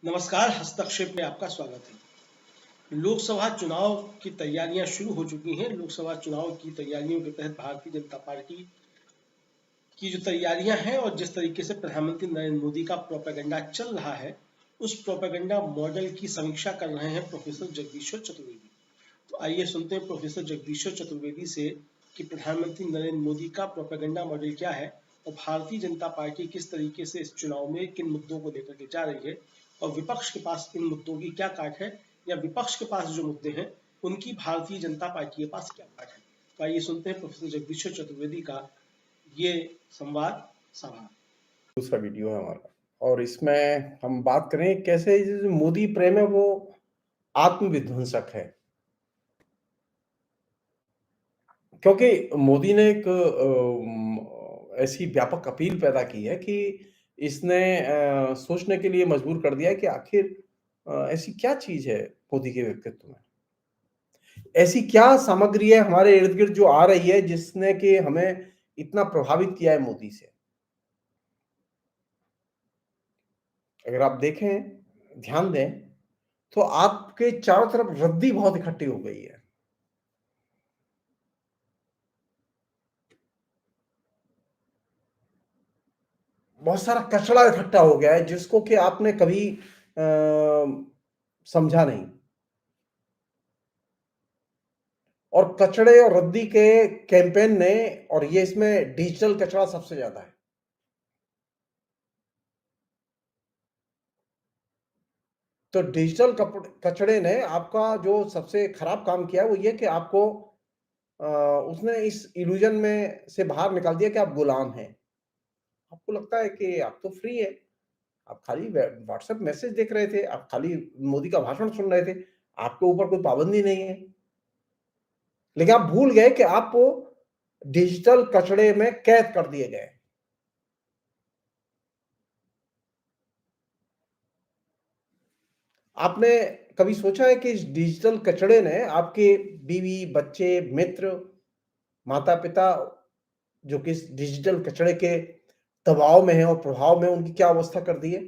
नमस्कार, हस्तक्षेप में आपका स्वागत है। लोकसभा चुनाव की तैयारियां शुरू हो चुकी हैं। लोकसभा चुनाव की तैयारियों के तहत भारतीय जनता पार्टी की जो तैयारियां हैं और जिस तरीके से प्रधानमंत्री नरेंद्र मोदी का प्रोपेगेंडा चल रहा है, उस प्रोपेगेंडा मॉडल की समीक्षा कर रहे हैं प्रोफेसर जगदीश्वर चतुर्वेदी। तो आइए सुनते हैं प्रोफेसर जगदीश्वर चतुर्वेदी से कि प्रधानमंत्री नरेंद्र मोदी का प्रोपेगेंडा मॉडल क्या है और भारतीय जनता पार्टी किस तरीके से इस चुनाव में किन मुद्दों को लेकर के जा रही है और विपक्ष के पास इन मुद्दों की क्या काट है, या विपक्ष के पास जो मुद्दे हैं उनकी भारतीय जनता पार्टी के पास क्या काट है। तो आइए सुनते हैं प्रोफेसर जगदीश्वर चतुर्वेदी का ये संवाद सभा। दूसरा वीडियो है हमारा और इसमें हम बात करें कैसे जो मोदी प्रेम है वो आत्मविध्वंसक है, क्योंकि मोदी ने एक ऐसी व्यापक अपील पैदा की है कि इसने सोचने के लिए मजबूर कर दिया है कि आखिर ऐसी क्या चीज है मोदी के व्यक्तित्व में, ऐसी क्या सामग्री है हमारे इर्द गिर्द जो आ रही है जिसने कि हमें इतना प्रभावित किया है मोदी से। अगर आप देखें, ध्यान दें, तो आपके चारों तरफ रद्दी बहुत इकट्ठी हो गई है। बहुत सारा कचरा इकट्ठा हो गया है जिसको कि आपने कभी समझा नहीं। और कचड़े और रद्दी के कैंपेन ने, और ये इसमें डिजिटल कचरा सबसे ज्यादा है। तो डिजिटल कचड़े ने आपका जो सबसे खराब काम किया है वो ये कि आपको उसने इस इल्यूजन में से बाहर निकाल दिया कि आप गुलाम हैं। आपको लगता है कि आप तो फ्री है, आप खाली व्हाट्सएप मैसेज देख रहे थे, आप खाली मोदी का भाषण सुन रहे थे, आपके ऊपर कोई पाबंदी नहीं है। लेकिन आप भूल गए कि आप डिजिटल कचड़े में कैद कर दिए गए। आपने कभी सोचा है कि इस डिजिटल कचड़े ने आपके बीवी, बच्चे, मित्र, माता-पिता जो कि इस डिजिटल कचड़े के दबाव में है और प्रभाव में, उनकी क्या अवस्था कर दी है?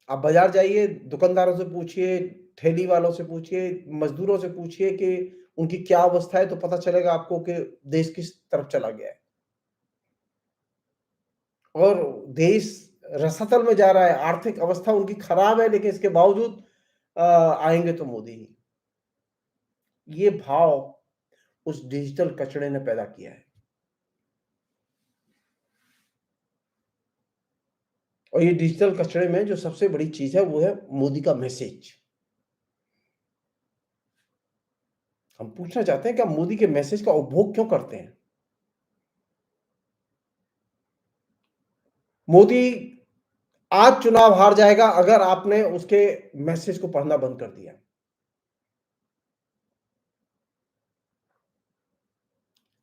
आप बाजार जाइए, दुकानदारों से पूछिए, ठेली वालों से पूछिए, मजदूरों से पूछिए कि उनकी क्या अवस्था है, तो पता चलेगा आपको कि देश किस तरफ चला गया है। और देश रसातल में जा रहा है, आर्थिक अवस्था उनकी खराब है, लेकिन इसके बावजूद आएंगे तो मोदी ही। ये भाव उस डिजिटल कचड़े ने पैदा किया है। और ये डिजिटल कचड़े में जो सबसे बड़ी चीज है वो है मोदी का मैसेज। हम पूछना चाहते हैं कि आप मोदी के मैसेज का उपभोग क्यों करते हैं? मोदी आज चुनाव हार जाएगा अगर आपने उसके मैसेज को पढ़ना बंद कर दिया।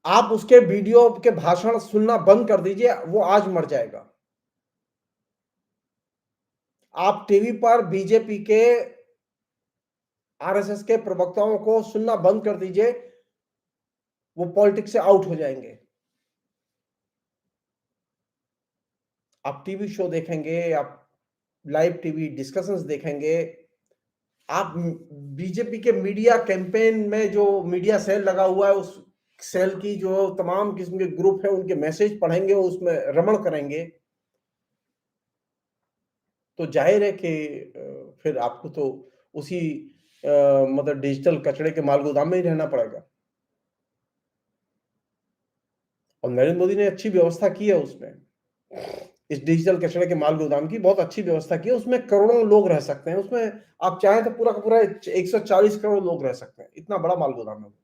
आप उसके वीडियो के भाषण सुनना बंद कर दीजिए, वो आज मर जाएगा। आप टीवी पर बीजेपी के, आरएसएस के प्रवक्ताओं को सुनना बंद कर दीजिए, वो पॉलिटिक्स से आउट हो जाएंगे। आप टीवी शो देखेंगे, आप लाइव टीवी डिस्कशंस देखेंगे, आप बीजेपी के मीडिया कैंपेन में जो मीडिया सेल लगा हुआ है उस सेल की जो तमाम किस्म के ग्रुप है उनके मैसेज पढ़ेंगे, उसमें रमण करेंगे, तो जाहिर है कि फिर आपको तो उसी मतलब डिजिटल कचड़े के माल गोदाम में ही रहना पड़ेगा। और नरेंद्र मोदी ने अच्छी व्यवस्था की है उसमें, इस डिजिटल कचड़े के माल गोदाम की बहुत अच्छी व्यवस्था की है। उसमें करोड़ों लोग रह सकते हैं, उसमें आप चाहें तो पूरा का पूरा 140 करोड़ लोग रह सकते हैं, इतना बड़ा माल गोदाम है।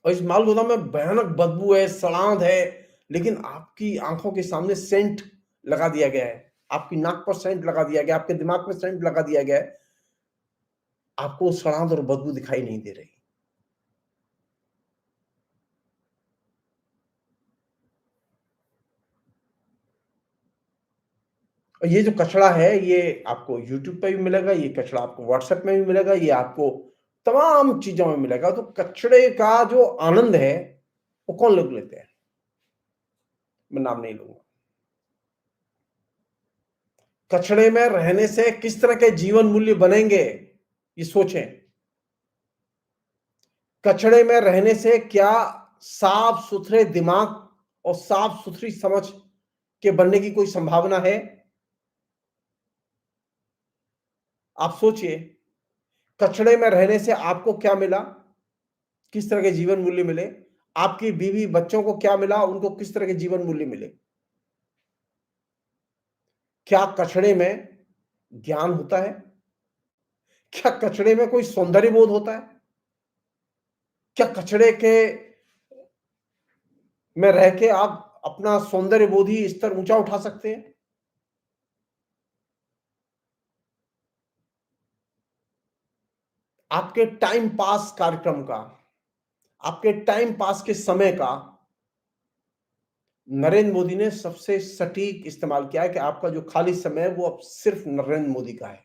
और इस माल गोदाम में भयानक बदबू है, सड़ांध है, लेकिन आपकी आंखों के सामने सेंट लगा दिया गया है, आपकी नाक पर सेंट लगा दिया गया, आपके दिमाग में सेंट लगा दिया गया है, आपको सड़ांध और बदबू दिखाई नहीं दे रही। और ये जो कचड़ा है ये आपको यूट्यूब पे भी मिलेगा, ये कचड़ा आपको व्हाट्सएप में भी मिलेगा, ये आपको तमाम चीजों में मिलेगा। तो कचड़े का जो आनंद है वो कौन लोग लेते हैं? मैं नाम नहीं लूंगा। कचड़े में रहने से किस तरह के जीवन मूल्य बनेंगे, ये सोचें। कचड़े में रहने से क्या साफ सुथरे दिमाग और साफ सुथरी समझ के बनने की कोई संभावना है? आप सोचिए, कचड़े में रहने से आपको क्या मिला, किस तरह के जीवन मूल्य मिले? आपकी बीवी बच्चों को क्या मिला, उनको किस तरह के जीवन मूल्य मिले? क्या कचड़े में ज्ञान होता है? क्या कचड़े में कोई सौंदर्य बोध होता है? क्या कचड़े के में रह के आप अपना सौंदर्य बोधी स्तर ऊंचा उठा सकते हैं? आपके टाइम पास कार्यक्रम का, आपके टाइम पास के समय का नरेंद्र मोदी ने सबसे सटीक इस्तेमाल किया है कि आपका जो खाली समय है वो अब सिर्फ नरेंद्र मोदी का है।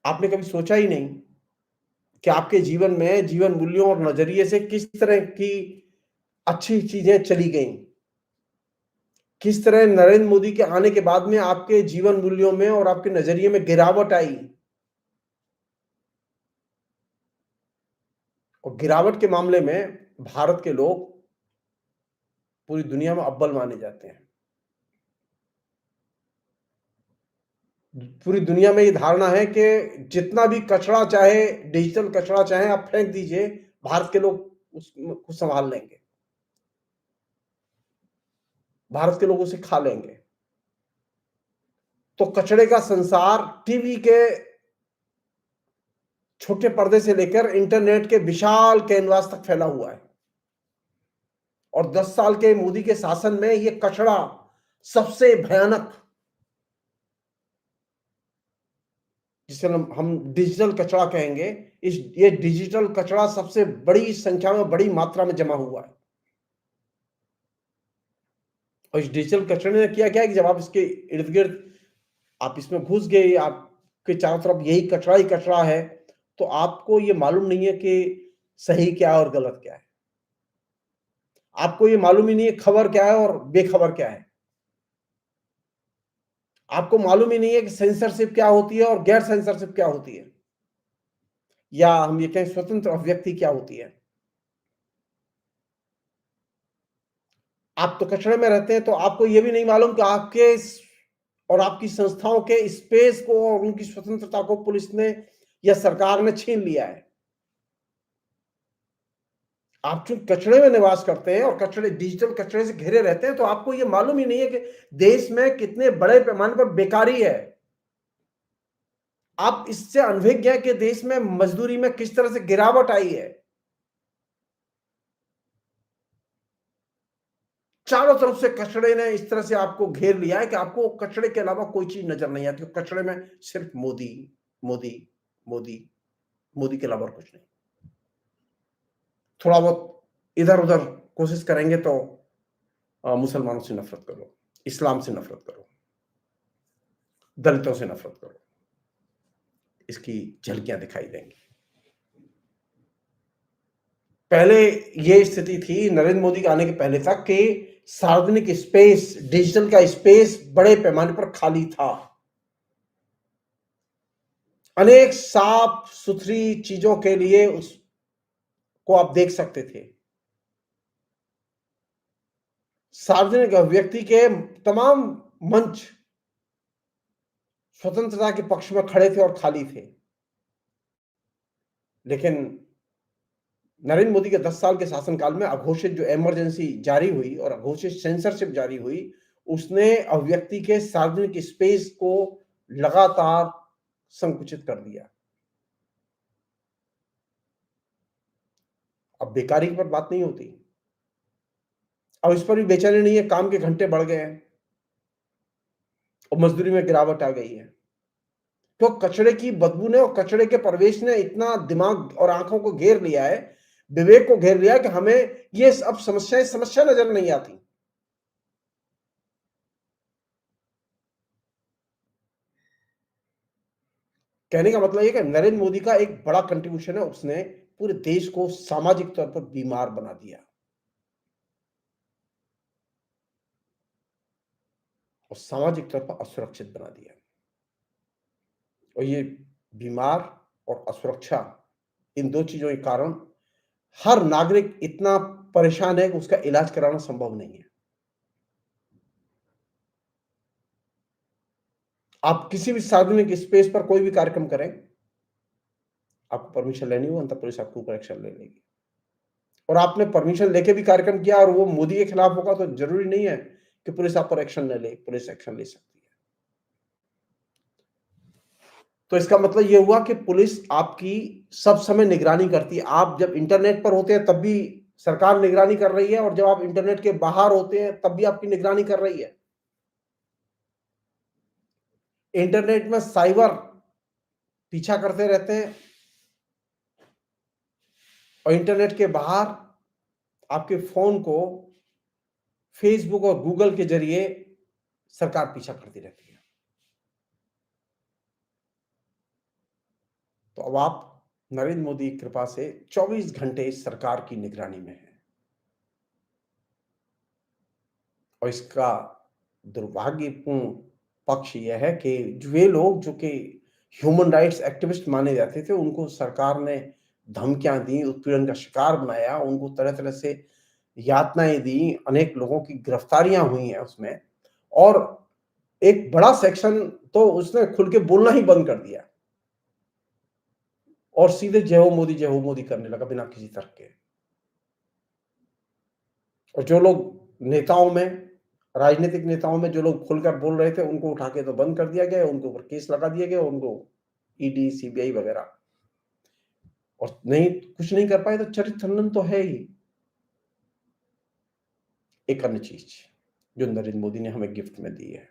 आपने कभी सोचा ही नहीं कि आपके जीवन में जीवन मूल्यों और नजरिए से किस तरह की अच्छी चीजें चली गई, किस तरह नरेंद्र मोदी के आने के बाद में आपके जीवन मूल्यों में और आपके नजरिए में गिरावट आई। और गिरावट के मामले में भारत के लोग पूरी दुनिया में अव्वल माने जाते हैं। पूरी दुनिया में ये धारणा है कि जितना भी कचरा चाहे, डिजिटल कचरा चाहे आप फेंक दीजिए, भारत के लोग उसको संभाल लेंगे, भारत के लोग उसे खा लेंगे। तो कचरे का संसार टीवी के छोटे पर्दे से लेकर इंटरनेट के विशाल कैनवास तक फैला हुआ है। और 10 साल के मोदी के शासन में ये कचरा सबसे भयानक, जिसे हम डिजिटल कचरा कहेंगे, ये डिजिटल कचरा सबसे बड़ी संख्या में, बड़ी मात्रा में जमा हुआ है। और इस डिजिटल कचरे ने किया क्या है कि जब आप इसके इर्द गिर्द आप इसमें घुस गए, आपके चारों तरफ यही कचरा है, तो आपको ये मालूम नहीं है कि सही क्या है और गलत क्या है। आपको ये मालूम ही नहीं है खबर क्या है और बेखबर क्या है। आपको मालूम ही नहीं है कि सेंसरशिप क्या होती है और गैर सेंसरशिप क्या होती है, या हम ये कहें स्वतंत्र अभिव्यक्ति क्या होती है। आप तो कचरे में रहते हैं, तो आपको ये भी नहीं मालूम कि आपके और आपकी संस्थाओं के स्पेस को और उनकी स्वतंत्रता को पुलिस ने या सरकार ने छीन लिया है। आप चूंकि कचरे में निवास करते हैं और कचरे, डिजिटल कचरे से घिरे रहते हैं, तो आपको ये मालूम ही नहीं है कि देश में कितने बड़े पैमाने पर बेकारी है। आप इससे अनभिज्ञ हैं कि देश में मजदूरी में किस तरह से गिरावट आई है। चारों तरफ से कचरे ने इस तरह से आपको घेर लिया है कि आपको कचरे के अलावा कोई चीज नजर नहीं आती। कचरे में सिर्फ मोदी, मोदी, मोदी, मोदी के अलावा कुछ नहीं। थोड़ा बहुत इधर उधर कोशिश करेंगे तो मुसलमानों से नफरत करो, इस्लाम से नफरत करो, दलितों से नफरत करो, इसकी झलकियां दिखाई देंगी। पहले ये स्थिति थी नरेंद्र मोदी के आने के पहले तक कि सार्वजनिक स्पेस, डिजिटल का स्पेस बड़े पैमाने पर खाली था। अनेक साफ सुथरी चीजों के लिए उसको आप देख सकते थे। सार्वजनिक अभिव्यक्ति के तमाम मंच स्वतंत्रता के पक्ष में खड़े थे और खाली थे। लेकिन नरेंद्र मोदी के 10 साल के शासनकाल में अघोषित जो इमरजेंसी जारी हुई और अघोषित सेंसरशिप जारी हुई, उसने अभिव्यक्ति के सार्वजनिक स्पेस को लगातार संकुचित कर दिया। अब बेकारी पर बात नहीं होती, अब इस पर भी बेचैनी नहीं है, काम के घंटे बढ़ गए हैं और मजदूरी में गिरावट आ गई है। तो कचरे की बदबू ने और कचरे के प्रवेश ने इतना दिमाग और आंखों को घेर लिया है, विवेक को घेर लिया है कि हमें ये अब समस्या नजर नहीं आती। कहने का मतलब ये कि नरेंद्र मोदी का एक बड़ा कंट्रीब्यूशन है, उसने पूरे देश को सामाजिक तौर पर बीमार बना दिया। और सामाजिक तौर पर असुरक्षित बना दिया। और ये बीमार और असुरक्षा, इन 2 चीज़ों के कारण हर नागरिक इतना परेशान है कि उसका इलाज कराना संभव नहीं है। आप किसी भी सार्वजनिक स्पेस पर कोई भी कार्यक्रम करें, आपको परमिशन लेनी होगी, अंततः पुलिस आपके ऊपर एक्शन ले लेगी। और आपने परमिशन लेके भी कार्यक्रम किया और वो मोदी के खिलाफ होगा, तो जरूरी नहीं है कि पुलिस आप पर एक्शन न ले। पुलिस एक्शन ले सकती है। तो इसका मतलब ये हुआ कि पुलिस आपकी सब समय निगरानी करती है। आप जब इंटरनेट पर होते हैं तब भी सरकार निगरानी कर रही है, और जब आप इंटरनेट के बाहर होते हैं तब भी आपकी निगरानी कर रही है। इंटरनेट में साइबर पीछा करते रहते हैं, और इंटरनेट के बाहर आपके फोन को फेसबुक और गूगल के जरिए सरकार पीछा करती रहती है। तो अब आप नरेंद्र मोदी की कृपा से 24 घंटे इस सरकार की निगरानी में है। और इसका दुर्भाग्यपूर्ण पक्ष यह है कि वे लोग जो कि ह्यूमन राइट्स एक्टिविस्ट माने जाते थे, उनको सरकार ने धमकियां दी, उत्पीड़न का शिकार बनाया, उनको तरह तरह से यातनाएं दी, अनेक लोगों की गिरफ्तारियां हुई हैं उसमें। और एक बड़ा सेक्शन तो उसने खुल के बोलना ही बंद कर दिया और सीधे जय हो मोदी करने लगा बिना किसी तर्क के। और जो लोग नेताओं में, राजनीतिक नेताओं में जो लोग खुलकर बोल रहे थे, उनको उठा के तो बंद कर दिया गया, उनके ऊपर केस लगा दिए गए, उनको ईडी, सीबीआई वगैरह। और नहीं, कुछ नहीं कर पाए तो चरित्र हनन तो है ही। एक अन्य चीज जो नरेंद्र मोदी ने हमें गिफ्ट में दी है,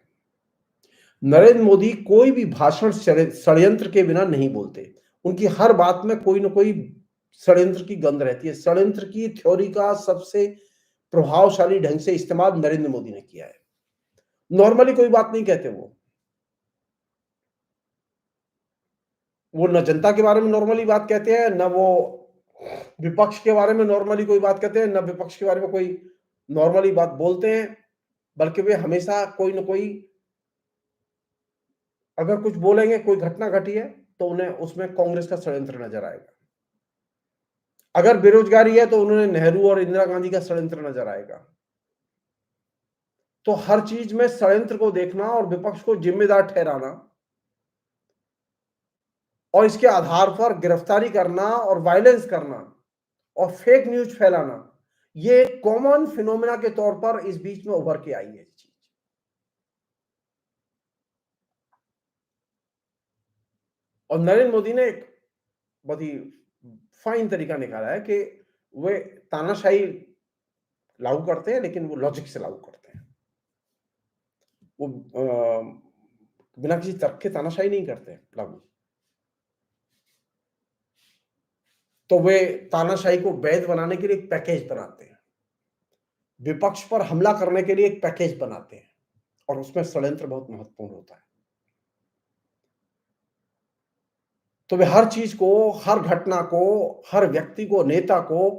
नरेंद्र मोदी कोई भी भाषण षड्यंत्र के बिना नहीं बोलते। उनकी हर बात में कोई ना कोई षड्यंत्र की गंध रहती है। षड्यंत्र की थ्योरी का सबसे प्रभावशाली ढंग से इस्तेमाल नरेंद्र मोदी ने किया है। नॉर्मली कोई बात नहीं कहते वो न जनता के बारे में नॉर्मली बात कहते हैं, न वो विपक्ष के बारे में नॉर्मली कोई बात कहते हैं, न विपक्ष के बारे में कोई नॉर्मली बात बोलते हैं। बल्कि वे हमेशा कोई ना कोई, अगर कुछ बोलेंगे, कोई घटना घटी है, तो उन्हें उसमें कांग्रेस का षड्यंत्र नजर आएगा। अगर बेरोजगारी है तो उन्होंने नेहरू और इंदिरा गांधी का षड्यंत्र नजर आएगा। तो हर चीज में षड्यंत्र को देखना और विपक्ष को जिम्मेदार ठहराना, और इसके आधार पर गिरफ्तारी करना और वायलेंस करना और फेक न्यूज फैलाना, ये कॉमन फिनोमेना के तौर पर इस बीच में उभर के आई है चीज। और नरेंद्र मोदी ने एक बहुत ही फाइन तरीका निकाला है कि वे तानाशाही लागू करते हैं, लेकिन वो लॉजिक से लागू करते हैं। वो बिना किसी तर्क के तानाशाही नहीं करते लागू। तो वे तानाशाही को वैध बनाने के लिए एक पैकेज बनाते हैं, विपक्ष पर हमला करने के लिए एक पैकेज बनाते हैं, और उसमें षड्यंत्र बहुत महत्वपूर्ण होता है। तो वे हर चीज को, हर घटना को, हर व्यक्ति को, नेता को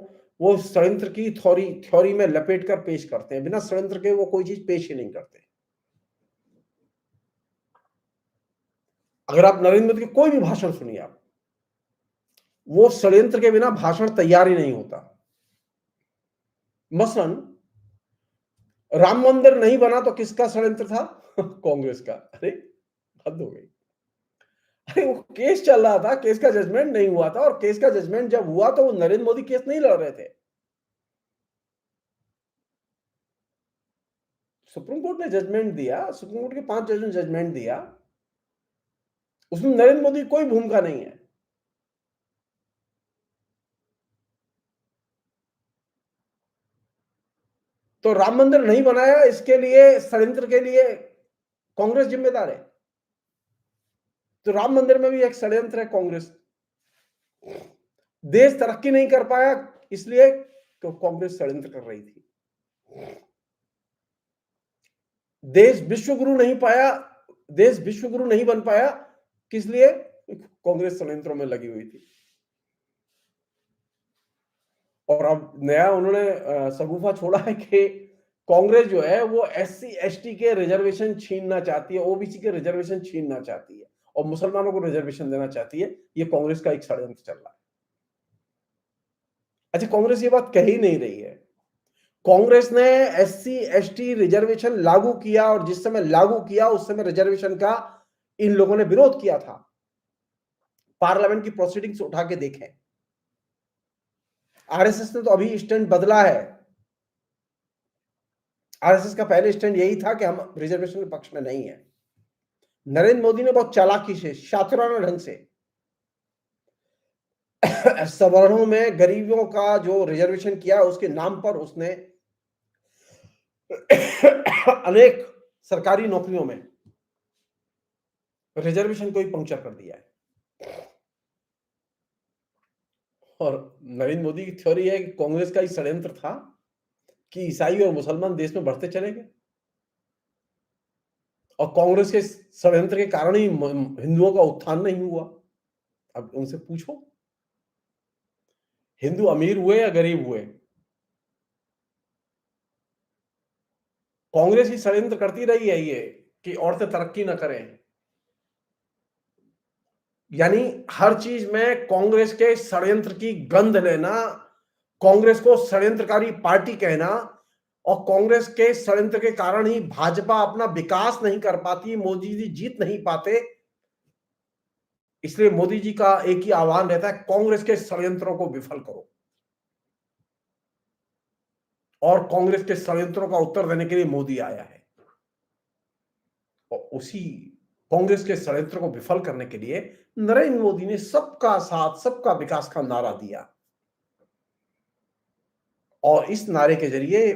वो षड्यंत्र की थ्योरी में लपेट कर पेश करते हैं। बिना षड्यंत्र के वो कोई चीज पेश ही नहीं करते। अगर आप नरेंद्र मोदी के कोई भी भाषण सुनिए, आप, वो षड्यंत्र के बिना भाषण तैयार ही नहीं होता। मसलन राम मंदिर नहीं बना तो किसका षड्यंत्र था? कांग्रेस का। अरे हद हो गई। अरे वो केस चल रहा था, केस का जजमेंट नहीं हुआ था, और केस का जजमेंट जब हुआ तो वो नरेंद्र मोदी केस नहीं लड़ रहे थे। सुप्रीम कोर्ट ने जजमेंट दिया, सुप्रीम कोर्ट के 5 जजों ने जजमेंट दिया, उसमें नरेंद्र मोदी की कोई भूमिका नहीं है। तो राम मंदिर नहीं बनाया, इसके लिए, षड्यंत्र के लिए कांग्रेस जिम्मेदार है। तो राम मंदिर में भी एक षड्यंत्र है कांग्रेस। देश तरक्की नहीं कर पाया इसलिए तो कांग्रेस षड्यंत्र कर रही थी। देश विश्वगुरु नहीं पाया, देश विश्वगुरु नहीं बन पाया, किस लिए? कांग्रेस षड्यंत्रों में लगी हुई थी। और अब नया उन्होंने सगुफा छोड़ा है कि कांग्रेस जो है वो एससी एसटी के रिजर्वेशन छीनना चाहती है, ओबीसी के रिजर्वेशन छीनना चाहती है और मुसलमानों को रिजर्वेशन देना चाहती है। ये कांग्रेस का एक षड्यंत्र चल रहा है। अच्छा, कांग्रेस ये बात कह ही नहीं रही है। कांग्रेस ने एससी एसटी रिजर्वेशन लागू किया और जिस समय लागू किया उस समय रिजर्वेशन का इन लोगों ने विरोध किया था। पार्लियामेंट की प्रोसीडिंग्स उठा के देखें। आरएसएस ने तो अभी स्टैंड बदला है। आरएसएस का पहले स्टैंड यही था कि हम रिजर्वेशन के पक्ष में नहीं है। नरेंद्र मोदी ने बहुत चालाकी से, शातिराना ढंग से सवर्णों में गरीबों का जो रिजर्वेशन किया उसके नाम पर उसने अनेक सरकारी नौकरियों में रिजर्वेशन को ही पंक्चर कर दिया है। और नरेंद्र मोदी की थ्योरी है कि कांग्रेस का ही षड्यंत्र था कि ईसाई और मुसलमान देश में बढ़ते चले गए और कांग्रेस के षड्यंत्र के कारण ही हिंदुओं का उत्थान नहीं हुआ। अब उनसे पूछो, हिंदू अमीर हुए या गरीब हुए, कांग्रेस ही षड्यंत्र करती रही है ये कि औरतें तरक्की ना करें। यानी हर चीज में कांग्रेस के षड्यंत्र की गंध लेना, कांग्रेस को षड्यंत्रकारी पार्टी कहना और कांग्रेस के षड्यंत्र के कारण ही भाजपा अपना विकास नहीं कर पाती, मोदी जी जीत नहीं पाते। इसलिए मोदी जी का एक ही आह्वान रहता है, कांग्रेस के षड्यंत्रों को विफल करो। और कांग्रेस के षड्यंत्रों का उत्तर देने के लिए मोदी आया है और उसी कांग्रेस के षड्यंत्र को विफल करने के लिए नरेंद्र मोदी ने सबका साथ सबका विकास का नारा दिया और इस नारे के जरिए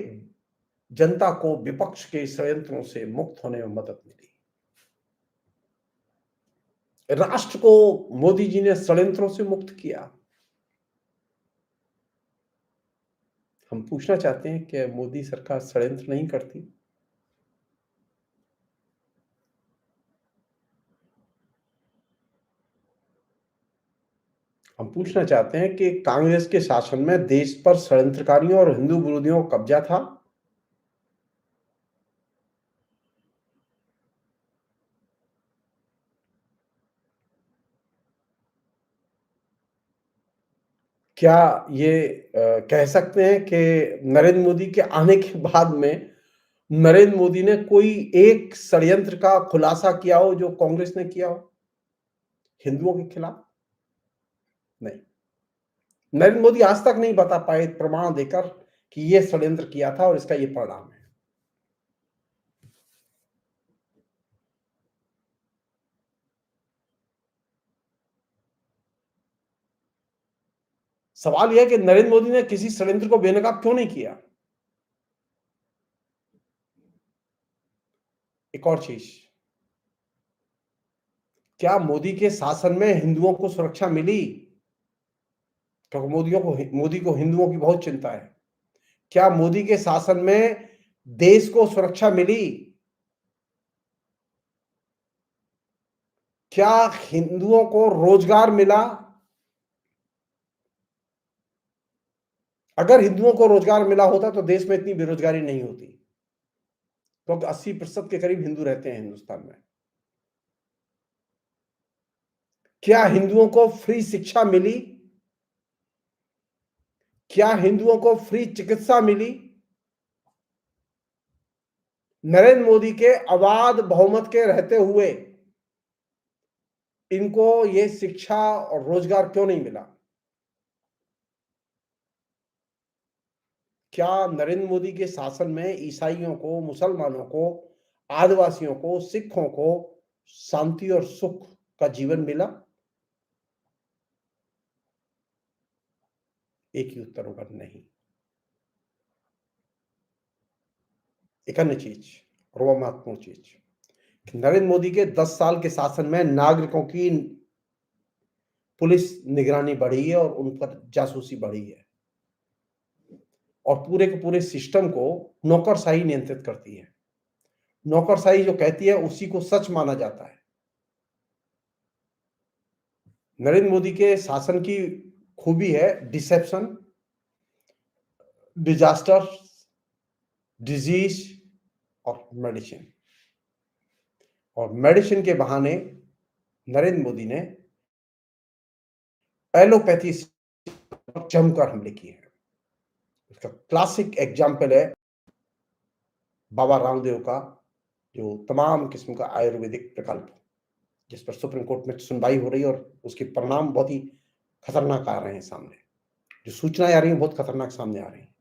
जनता को विपक्ष के षड्यंत्रों से मुक्त होने में मदद मिली। राष्ट्र को मोदी जी ने षड्यंत्रों से मुक्त किया। हम पूछना चाहते हैं कि मोदी सरकार षड्यंत्र नहीं करती? हम पूछना चाहते हैं कि कांग्रेस के शासन में देश पर षड्यंत्रकारियों और हिंदू विरोधियों का कब्जा था? क्या ये कह सकते हैं कि नरेंद्र मोदी के आने के बाद में नरेंद्र मोदी ने कोई एक षड्यंत्र का खुलासा किया हो जो कांग्रेस ने किया हो हिंदुओं के खिलाफ? नहीं, नरेंद्र मोदी आज तक नहीं बता पाए प्रमाण देकर कि यह षड्यंत्र किया था और इसका यह परिणाम है। सवाल यह है कि नरेंद्र मोदी ने किसी षड्यंत्र को बेनकाब क्यों नहीं किया? एक और चीज, क्या मोदी के शासन में हिंदुओं को सुरक्षा मिली? क्योंकि मोदी को हिंदुओं की बहुत चिंता है। क्या मोदी के शासन में देश को सुरक्षा मिली? क्या हिंदुओं को रोजगार मिला? अगर हिंदुओं को रोजगार मिला होता तो देश में इतनी बेरोजगारी नहीं होती, क्योंकि 80% के करीब हिंदू रहते हैं हिंदुस्तान में। क्या हिंदुओं को फ्री शिक्षा मिली? क्या हिंदुओं को फ्री चिकित्सा मिली? नरेंद्र मोदी के अबाध बहुमत के रहते हुए इनको ये शिक्षा और रोजगार क्यों नहीं मिला? क्या नरेंद्र मोदी के शासन में ईसाइयों को, मुसलमानों को, आदिवासियों को, सिखों को शांति और सुख का जीवन मिला? एक ही उत्तर होगा, नहीं। एक अन्य चीज, और महत्वपूर्ण चीज, नरेंद्र मोदी के 10 साल के शासन में नागरिकों की पुलिस निगरानी बढ़ी है और उन पर जासूसी बढ़ी है और पूरे के पूरे सिस्टम को नौकरशाही नियंत्रित करती है। नौकरशाही जो कहती है उसी को सच माना जाता है। नरेंद्र मोदी के शासन की खूबी है डिसेप्शन, डिजास्टर डिजीज और मेडिसिन। और मेडिसिन के बहाने नरेंद्र मोदी ने एलोपैथी से जमकर हमले किए हैं। इसका क्लासिक एग्जाम्पल है बाबा रामदेव का, जो तमाम किस्म का आयुर्वेदिक प्रकल्प जिस पर सुप्रीम कोर्ट में सुनवाई हो रही है और उसके परिणाम बहुत ही खतरनाक आ रहे हैं सामने। जो सूचनाएं आ रही हैं बहुत खतरनाक सामने आ रही हैं।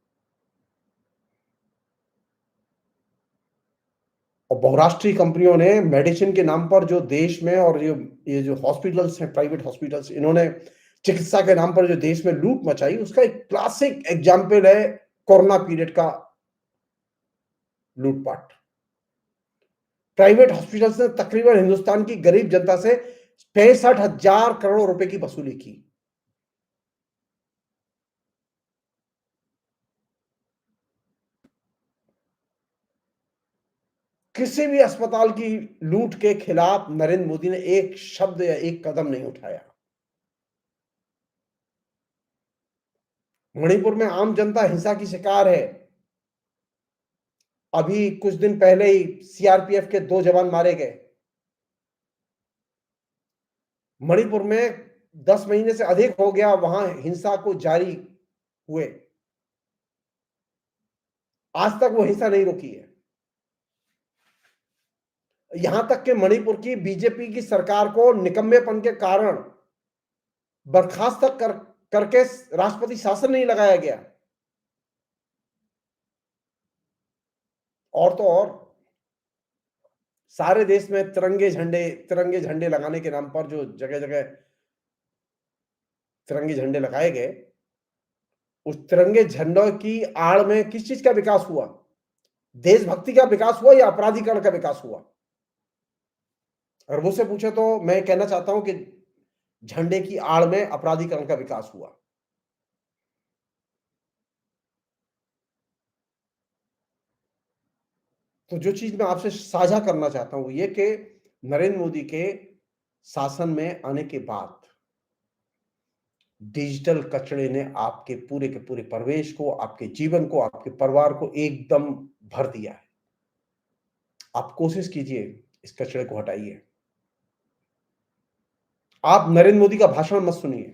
और बहुराष्ट्रीय कंपनियों ने मेडिसिन के नाम पर जो देश में, और ये जो हॉस्पिटल्स हैं, प्राइवेट हॉस्पिटल्स, इन्होंने चिकित्सा के नाम पर जो देश में लूट मचाई, उसका एक क्लासिक एग्जाम्पल है कोरोना पीरियड का लूटपाट। प्राइवेट हॉस्पिटल्स ने तकरीबन हिंदुस्तान की गरीब जनता से 65,000 करोड़ रुपए की वसूली की। किसी भी अस्पताल की लूट के खिलाफ नरेंद्र मोदी ने एक शब्द या एक कदम नहीं उठाया। मणिपुर में आम जनता हिंसा की शिकार है। अभी कुछ दिन पहले ही सीआरपीएफ के 2 जवान मारे गए। मणिपुर में 10 महीने से अधिक हो गया वहां हिंसा को जारी हुए, आज तक वो हिंसा नहीं रुकी है। यहां तक कि मणिपुर की बीजेपी की सरकार को निकम्मेपन के कारण बर्खास्त तक करके राष्ट्रपति शासन नहीं लगाया गया। और तो और सारे देश में तिरंगे झंडे लगाने के नाम पर जो जगह जगह तिरंगे झंडे लगाए गए, उस तिरंगे झंडों की आड़ में किस चीज का विकास हुआ? देशभक्ति का विकास हुआ या अपराधीकरण का विकास हुआ? अगर मुझसे पूछे तो मैं कहना चाहता हूं कि झंडे की आड़ में अपराधीकरण का विकास हुआ। तो जो चीज मैं आपसे साझा करना चाहता हूं ये कि नरेंद्र मोदी के शासन में आने के बाद डिजिटल कचरे ने आपके पूरे के पूरे परिवेश को, आपके जीवन को, आपके परिवार को एकदम भर दिया है। आप कोशिश कीजिए, इस कचरे को हटाइए। आप नरेंद्र मोदी का भाषण मत सुनिए।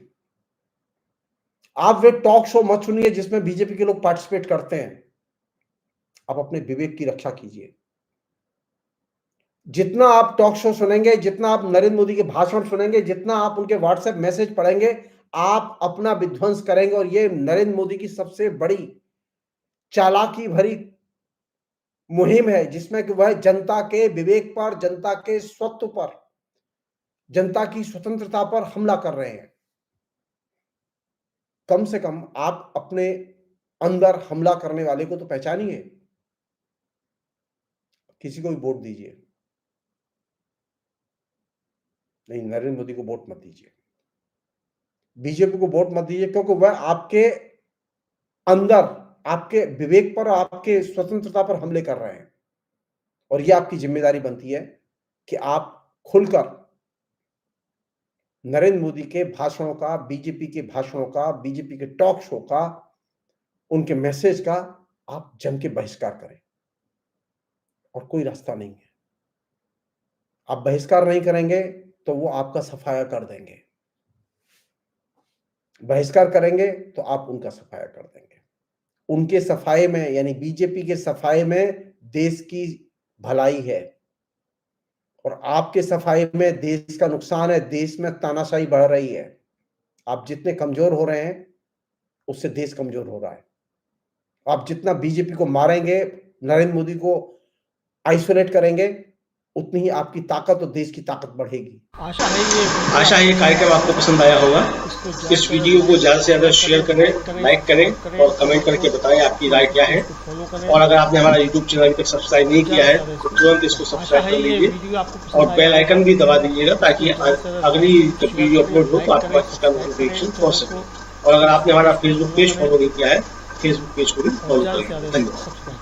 आप वे टॉक शो मत सुनिए जिसमें बीजेपी के लोग पार्टिसिपेट करते हैं। आप अपने विवेक की रक्षा कीजिए। जितना आप टॉक शो सुनेंगे, जितना आप नरेंद्र मोदी के भाषण सुनेंगे, जितना आप उनके व्हाट्सएप मैसेज पढ़ेंगे, आप अपना विध्वंस करेंगे। और ये नरेंद्र मोदी की सबसे बड़ी चालाकी भरी मुहिम है, जिसमें कि वह जनता के विवेक पर, जनता के स्वत्व पर, जनता की स्वतंत्रता पर हमला कर रहे हैं। कम से कम आप अपने अंदर हमला करने वाले को तो पहचानिए। किसी को भी वोट दीजिए, नहीं, नरेंद्र मोदी को वोट मत दीजिए, बीजेपी को वोट मत दीजिए, क्योंकि वह आपके अंदर, आपके विवेक पर, आपके स्वतंत्रता पर हमले कर रहे हैं। और यह आपकी जिम्मेदारी बनती है कि आप खुलकर नरेंद्र मोदी के भाषणों का, बीजेपी के भाषणों का, बीजेपी के टॉक शो का, उनके मैसेज का आप जम के बहिष्कार करें। और कोई रास्ता नहीं है। आप बहिष्कार नहीं करेंगे तो वो आपका सफाया कर देंगे। बहिष्कार करेंगे तो आप उनका सफाया कर देंगे। उनके सफाए में, यानी बीजेपी के सफाए में देश की भलाई है, और आपके सफाई में देश का नुकसान है। देश में तानाशाही बढ़ रही है। आप जितने कमजोर हो रहे हैं उससे देश कमजोर हो रहा है। आप जितना बीजेपी को मारेंगे, नरेंद्र मोदी को आइसोलेट करेंगे, उतनी ही आपकी ताकत और देश की ताकत बढ़ेगी। आशा है ये कार्यक्रम आपको पसंद आया होगा। इस वीडियो को ज्यादा से ज्यादा शेयर करें, लाइक करें और कमेंट करके बताएं आपकी राय क्या है। और अगर आपने हमारा यूट्यूब चैनल अभी तक सब्सक्राइब नहीं किया है तो तुरंत इसको सब्सक्राइब कर लीजिए और बेल आइकन भी दबा दीजिएगा, ताकि अगली जब वीडियो अपलोड हो तो आपके पास इसका नोटिफिकेशन पहुंच सके। और अगर आपने हमारा फेसबुक पेज फॉलो नहीं किया है, फेसबुक पेज को भी फॉलो करें। धन्यवाद।